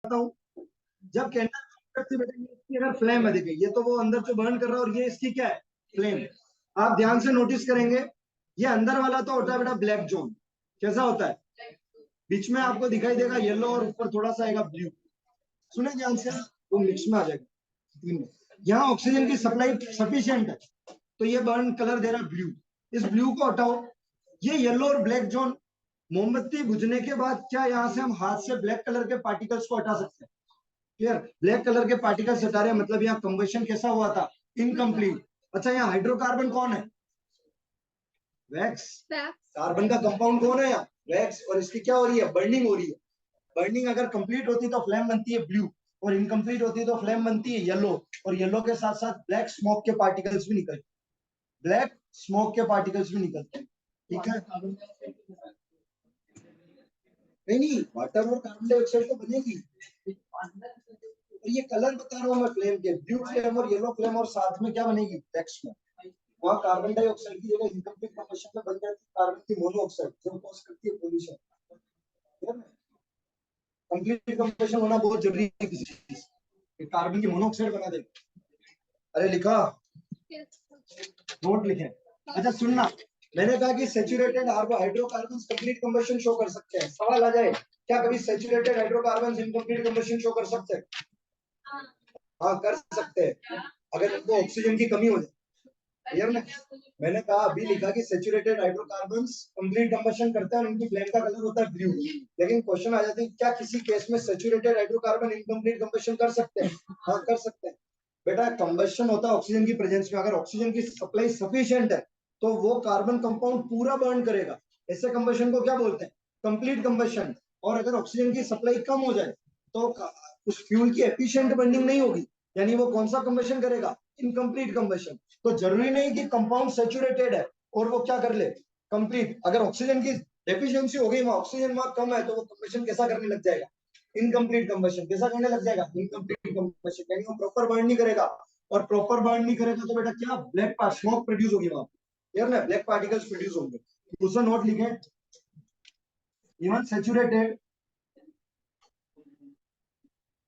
हूँ, जब कैंडल से बेटा इसकी अगर फ्लेम है, देखिए ये तो वो अंदर जो बर्न कर रहा है और ये इसकी क्या है, फ्लेम। आप ध्यान से नोटिस करेंगे, ये अंदर वाला तो होता है बेटा ब्लैक जोन। कैसा होता है? बीच में आपको दिखाई देगा येलो और ऊपर थोड़ा सा आएगा ब्लू। सुने ध्यान से, वो मिक्स में आ जाएगा। यहाँ ऑक्सीजन की सप्लाई सफिशियंट है, तो ये बर्न कलर दे रहा है ब्लू। इस ब्लू को हटाओ, ये येलो और ब्लैक जोन। मोमबत्ती बुझने के बाद क्या यहाँ से हम हाथ से ब्लैक कलर के पार्टिकल्स को हटा सकते हैं? क्लियर? ब्लैक कलर के पार्टिकल्स हटा रहे हैं, मतलब यहाँ कंबशन कैसा हुआ था? इनकम्प्लीट। अच्छा, यहाँ हाइड्रोकार्बन कौन है? वैक्स। कार्बन का कंपाउंड कौन है यहाँ? वैक्स। और इसकी क्या हो रही है? बर्निंग हो रही है। बर्निंग अगर कंप्लीट होती है तो फ्लेम बनती है ब्लू, और इनकम्प्लीट होती है तो फ्लेम बनती है येलो। और येलो के साथ साथ ब्लैक स्मोक के पार्टिकल्स भी निकलते हैं। ब्लैक स्मोक के पार्टिकल्स भी निकलते हैं। ठीक है? नहीं, वाटर और कार्बन डाइऑक्साइड तो बनेगी। और ये कलर बता रहा हूँ मैं फ्लेम के, ब्लू फ्लेम और येलो फ्लेम, और साथ में क्या बनेगी? Black smoke. वहाँ कार्बन डाइऑक्साइड की जगह इनकम्प्लीट कंबशन में बन जाती है कार्बन की मोनोऑक्साइड, जो कॉज करती है पोल्यूशन। कंप्लीट कंबशन होना बहुत जरूरी है किसी चीज, कार्बन की मोनोऑक्साइड बना दे। अरे लिखा, नोट लिखे। अच्छा सुनना, मैंने कहा कि saturated hydrocarbons complete combustion show कर सकते हैं। सवाल आ जाए, क्या कभी saturated hydrocarbons incomplete combustion show कर सकते हैं? हाँ, कर सकते हैं, अगर इनको ऑक्सीजन की कमी हो जाए। क्लियर ना? मैंने कहा अभी लिखा कि सैचुरेटेड हाइड्रोकार्बन्स कंप्लीट कंबशन करते हैं और इनकी फ्लेम का कलर होता है ब्लू। लेकिन क्वेश्चन आ जाता है, क्या किसी केस में सैचुरेटेड हाइड्रोकार्बन इनकम्प्लीट कंबशन कर सकते हैं? हाँ, कर सकते हैं। बेटा कंबशन होता है ऑक्सीजन की प्रेजेंस में, अगर ऑक्सीजन की सप्लाई सफिशिएंट है तो वो कार्बन कंपाउंड पूरा बर्न करेगा। ऐसे कंबशन को क्या बोलते हैं? Complete combustion. और अगर ऑक्सीजन की सप्लाई कम हो जाए तो उस फ्यूल की एफिशिएंट बर्निंग नहीं होगी, यानी वो कौन सा कंबशन करेगा? Incomplete combustion. तो जरूरी नहीं कि कंपाउंड सैचुरेटेड है और वो क्या कर ले? कंप्लीट। अगर ऑक्सीजन की डेफिशिएंसी हो गई, वहां ऑक्सीजन वहां कम है, तो वो कंबशन कैसा करने लग जाएगा? Incomplete combustion. कैसा करने लग जाएगा? इनकम्प्लीट कंबशन, यानी वो प्रॉपर बर्न नहीं करेगा। और प्रॉपर बर्न नहीं करेगा तो बेटा क्या? ब्लैक स्मोक प्रोड्यूस होगी वहां, क्लियर ना? ब्लैक पार्टिकल्स प्रोड्यूस होंगे। दूसरा नोट लिखे, even saturated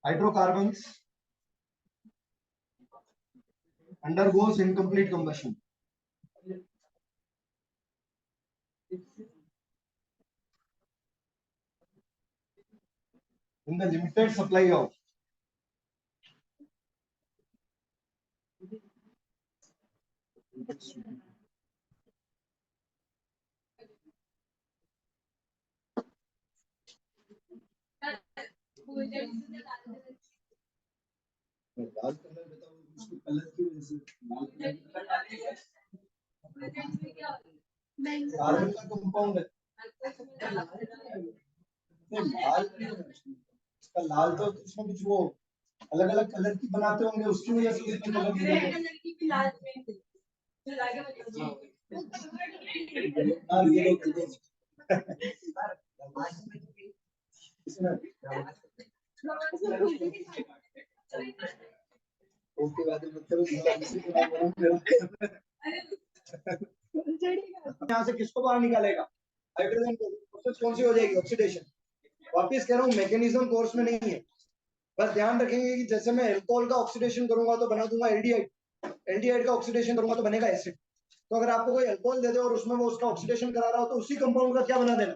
hydrocarbons undergoes incomplete combustion. In the limited supply of Lal colour बताओ, उसके कलर की वजह से लाल कार्बन का कंपाउंड है। लाल इसका लाल तो उसमें कुछ वो अलग अलग कलर की बनाते होंगे, उसकी वजह से उसमें कलर यहाँ से किसको बाहर निकालेगा? हाइड्रोजन को। प्रोसेस कौन सी हो जाएगी? ऑक्सीडेशन। वापिस कह रहा हूँ, मैकेनिज्म कोर्स में नहीं है, बस ध्यान रखेंगे कि जैसे मैं एल्कोहल का ऑक्सीडेशन करूंगा तो बना दूंगा एल्डिहाइड, एल्डिहाइड का ऑक्सीडेशन करूंगा तो बनेगा एसिड। तो अगर आपको कोई एल्कोहल दे दे और उसमें वो उसका ऑक्सीडेशन करा रहा हो तो उसी कंपाउंड का क्या बना देना?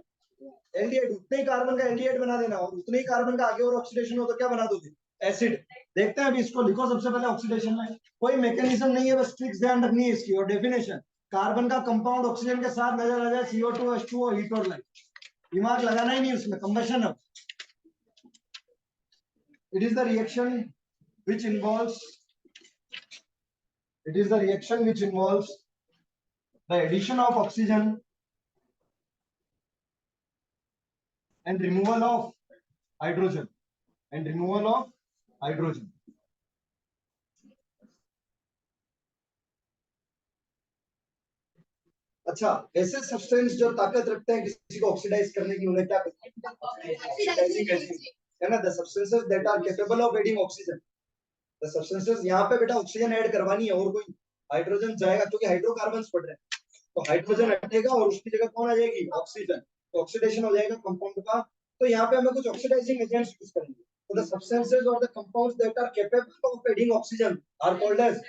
एल्डिहाइड। उतने ही कार्बन का एल्डिहाइड बना देना, और उतने ही कार्बन का आगे और ऑक्सीडेशन हो तो क्या बना दोगे? एसिड। देखते हैं अभी, इसको लिखो सबसे पहले। ऑक्सीडेशन में कोई मैकेनिज्म नहीं है, बस ट्रिक्स ध्यान रखनी है इसकी। और डेफिनेशन, कार्बन का कंपाउंड ऑक्सीजन के साथ नजर आ जाए, CO2 H2O, हीट और लाइट। दिमाग लगाना ही नहीं उसमें, कंबशन है। It is the reaction which involves the addition of oxygen and removal of hydrogen. अच्छा, ऐसे सब्सटेंस जो ताकत रखते हैं किसी को ऑक्सीडाइज करने की, उन्हें क्या कहते हैं? है ना? The substances that are capable of adding oxygen. The substances, यहाँ पे बेटा ऑक्सीजन ऐड करवानी है और कोई हाइड्रोजन जाएगा, क्योंकि हाइड्रोकार्बन्स पड़ रहे हैं, तो हाइड्रोजन हटेगा और उसकी जगह कौन आ जाएगी? ऑक्सीजन। तो ऑक्सीडेशन हो जाएगा कंपाउंड का। तो यहाँ पे हमें कुछ ऑक्सीडाइजिंग एजेंट्स यूज करेंगे। So the substances or the compounds that are capable of adding oxygen are called as,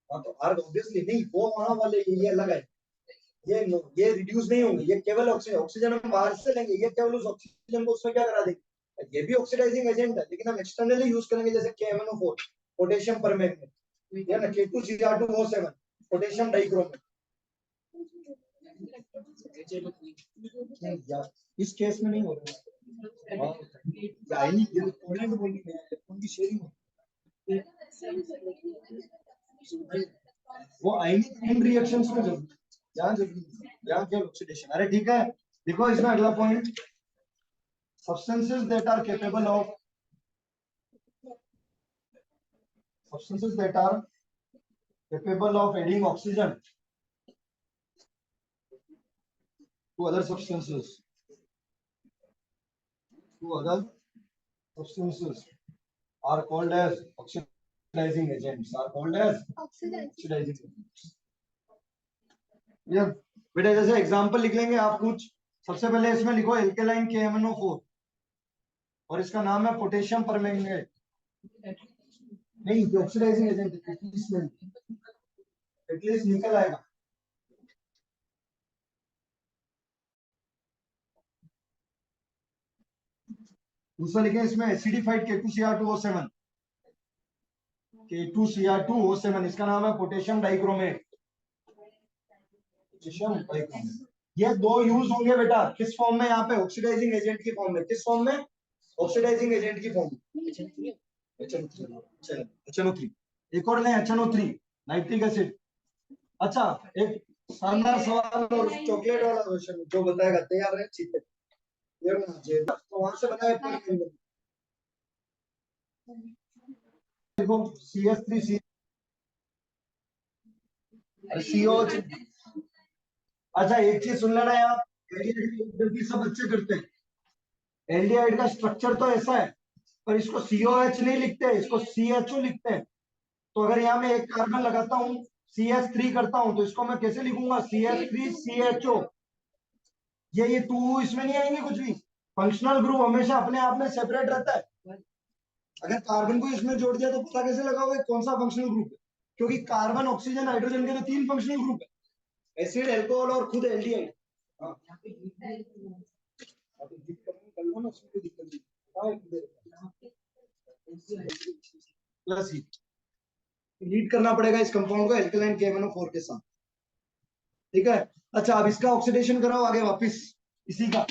तो R obviously नहीं, वो वहाँ वाले ये अलग है, ये रिड्यूस नहीं होंगे, ये केवल ऑक्सीजन हम बाहर से लेंगे, ये केवल उस ऑक्सीजन को उसमें क्या करा देंगे, ये भी ऑक्सीडाइजिंग एजेंट है, लेकिन हम एक्सटर्नली यूज करेंगे, जैसे KMnO4 पोटेशियम परमैंगनेट या ना K2Cr2O7 पोटेशियम डाइक्रोमेट। इस केस में नहीं हो रहा उनकी शेयरिंग वो आयनिक रिएक्शंस में जरूर यहाँ क्या ऑक्सीडेशन। अरे ठीक है, देखो इसमें अगला point, substances that are capable of adding oxygen to other substances are called as oxidizing agents, बेटा जैसे एग्जांपल लिख लेंगे आप कुछ, सबसे पहले इसमें लिखो एल्केलाइन KMnO4 और इसका नाम है पोटेशियम परमैंगनेट, नहीं ऑक्सीडाइजिंग एजेंट एटलीस्ट निकल आएगा। दूसरा लिखे इसमें एसिडिफाइड K2Cr2O7, इसका नाम है पोटेशियम डाइक्रोमेट। ये दो यूज होंगे बेटा किस फॉर्म में, यहाँ पे ऑक्सीडाइजिंग एजेंट की फॉर्म में। किस फॉर्म में? ऑक्सीडाइजिंग एजेंट की फॉर्म में। HNO3 एक और लें, HNO3 नाइट्रिक एसिड। अच्छा एक शानदार सवाल और चॉकलेट वाला क्वेश्चन जो बताएगा, तैयार रहे, ठीक है। तो वहां से बनाए देखो CH3C COH। अच्छा एक चीज सुन लेना यार, गलती सब बच्चे करते हैं, एल्डिहाइड का स्ट्रक्चर तो ऐसा है पर इसको COH नहीं लिखते, इसको CHO लिखते हैं। तो अगर यहाँ मैं एक कार्बन लगाता हूँ CH3 करता हूँ तो इसको मैं कैसे लिखूंगा, CH3CHO। ये टू इसमें नहीं आएंगे कुछ भी, फंक्शनल ग्रुप हमेशा अपने आप में सेपरेट रहता है। अगर कार्बन को इसमें जोड़ दिया तो पता कैसे लगाओगे कौन सा फंक्शनल ग्रुप है, क्योंकि कार्बन ऑक्सीजन हाइड्रोजन के तो 3 फंक्शनल ग्रुप है, एसिड अल्कोहल और खुद एल्डिहाइड। प्लस हीट करना पड़ेगा इस कंपाउंड को एल्कलाइन KMnO4 के साथ, ठीक है। अच्छा अब इसका ऑक्सीडेशन कराओ आगे वापस इसी का,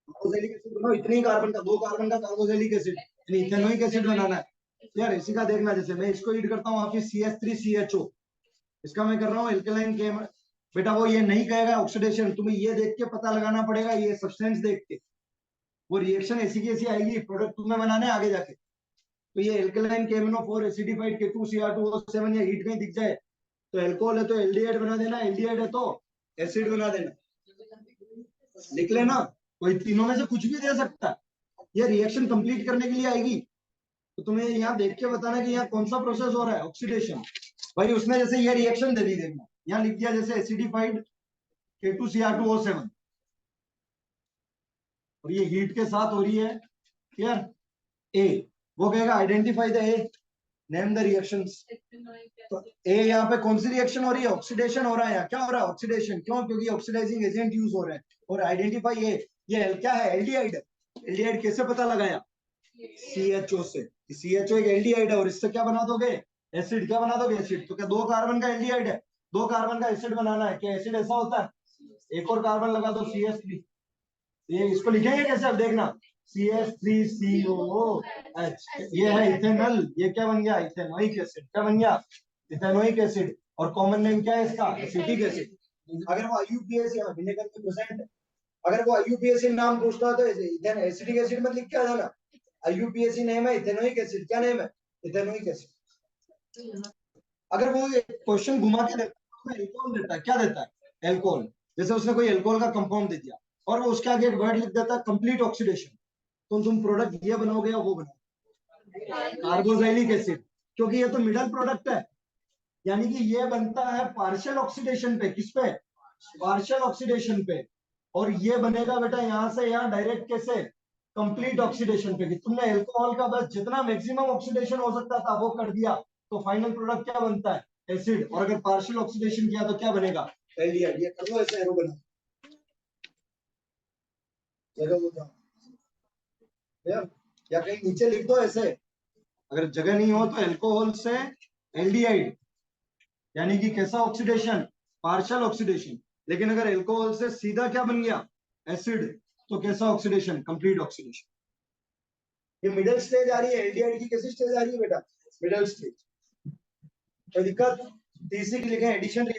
कार्बोक्सिलिक एसिड बनाओ, इतनी कार्बन का 2 कार्बन का कार्बोक्सिलिक एसिड यानी इथेनोइक एसिड बनाना है यार। इसी का देखना, जैसे मैं इसको हीट करता हूँ वापस CH3CHO, इसका मैं कर रहा हूँ एल्कलाइन KM। बेटा वो ये नहीं कहेगा ऑक्सीडेशन, तुम्हें ये देख के पता लगाना पड़ेगा, ये सब्सटेंस देख के वो रिएक्शन ऐसी की ऐसी आएगी, प्रोडक्ट तुम्हें बनाने आगे जाके। तो ये एल्कलाइन KMnO4 एसिडिफाइड K2Cr2O7 या हीट में दिख जाए तो एल्कोहल है तो एल्डिहाइड बना देना, एल्डिहाइड है तो एसिड बना देना, लिख लेना। कोई तीनों में से कुछ भी दे सकता है, ये रिएक्शन कंप्लीट करने के लिए आएगी। तो तुम्हें यहाँ देख के बताना कि यहाँ कौन सा प्रोसेस हो रहा है, ऑक्सीडेशन। भाई उसने जैसे ये रिएक्शन दे दी, देखना यहाँ लिख दिया जैसे एसिडिफाइड K2Cr2O7 और ये हीट के साथ हो रही है, क्लियर। ए वो कहेगा identify the A, name the reactions. तो ए यहाँ पे कौन सी रिएक्शन हो रही है, ऑक्सीडेशन हो रहा है। क्या हो रहा है, ऑक्सीडेशन। क्यों? क्योंकि ऑक्सीडाइजिंग एजेंट यूज हो रहे हैं। और आइडेंटिफाई ए, ये क्या है, एल्डिहाइड है। एल्डिहाइड कैसे पता लगाया, CHO से। CHO एक एल्डिहाइड है और इससे क्या बना दोगे, एसिड। क्या बना दोगे, एसिड। तो क्या 2 कार्बन का एल्डिहाइड है, 2 कार्बन का एसिड बनाना है, क्या एसिड ऐसा होता है, एक और कार्बन लगा दो CH3। ये इसको लिखेंगे कैसे, अब देखना, CH3COOH, ये है इथेनॉल, ये क्या बन गया, इथेनोइक एसिड। क्या बन गया, इथेनोइक एसिड। और कॉमन नेम क्या है इसका, एसिटिक एसिड। अगर वो IUPAC यहाँ विनेगर में प्रेजेंट है, अगर वो IUPAC नाम पूछता है तो एसिटिक एसिड मत लिख के आ जाना, IUPAC नेम है इथेनोइक एसिड। क्या नेम है, इथेनोइक एसिड। अगर वो क्वेश्चन घुमा के देता है, एल्कोहल देता है, क्या देता है, एल्कोहल। जैसे उसने कोई एल्कोहल का कंपाउंड दे दिया और वो उसके आगे एक वर्ड लिख देता है कंप्लीट ऑक्सीडेशन, तो तुम प्रोडक्ट ये बनाओगे या वो बनाओगे, कार्बोक्सिलिक एसिड। क्योंकि ये तो मिडल प्रोडक्ट है, यानी कि ये बनता है पार्शियल ऑक्सीडेशन पे। किस पे, पार्शियल ऑक्सीडेशन पे। और ये बनेगा बेटा यहाँ से यहाँ डायरेक्ट कैसे, कंप्लीट ऑक्सीडेशन पे कि तुमने अल्कोहल का बस जितना मैक्सिमम ऑक्सीडेशन हो सकता था वो कर दिया, तो फाइनल प्रोडक्ट क्या बनता है? एसिड। और अगर पार्शियल ऑक्सीडेशन किया तो क्या बनेगा? एल्डिहाइड। ये कर लो ऐसे एरो बना, जगह हो जाओ या कहीं नीचे लिख दो ऐसे, अगर जगह नहीं हो तो अल्कोहल से एल्डिहाइड, यानी कि कैसा ऑक्सीडेशन? Partial oxidation. लेकिन अगर अल्कोहल से सीधा क्या बन गया? एसिड, तो कैसा ऑक्सीडेशन? Complete oxidation. ये मिडिल स्टेज आ रही है एल्डिहाइड की। कैसी स्टेज आ रही है बेटा? Middle stage. कोई दिक्कत? तीसरी की लिखे एडिशन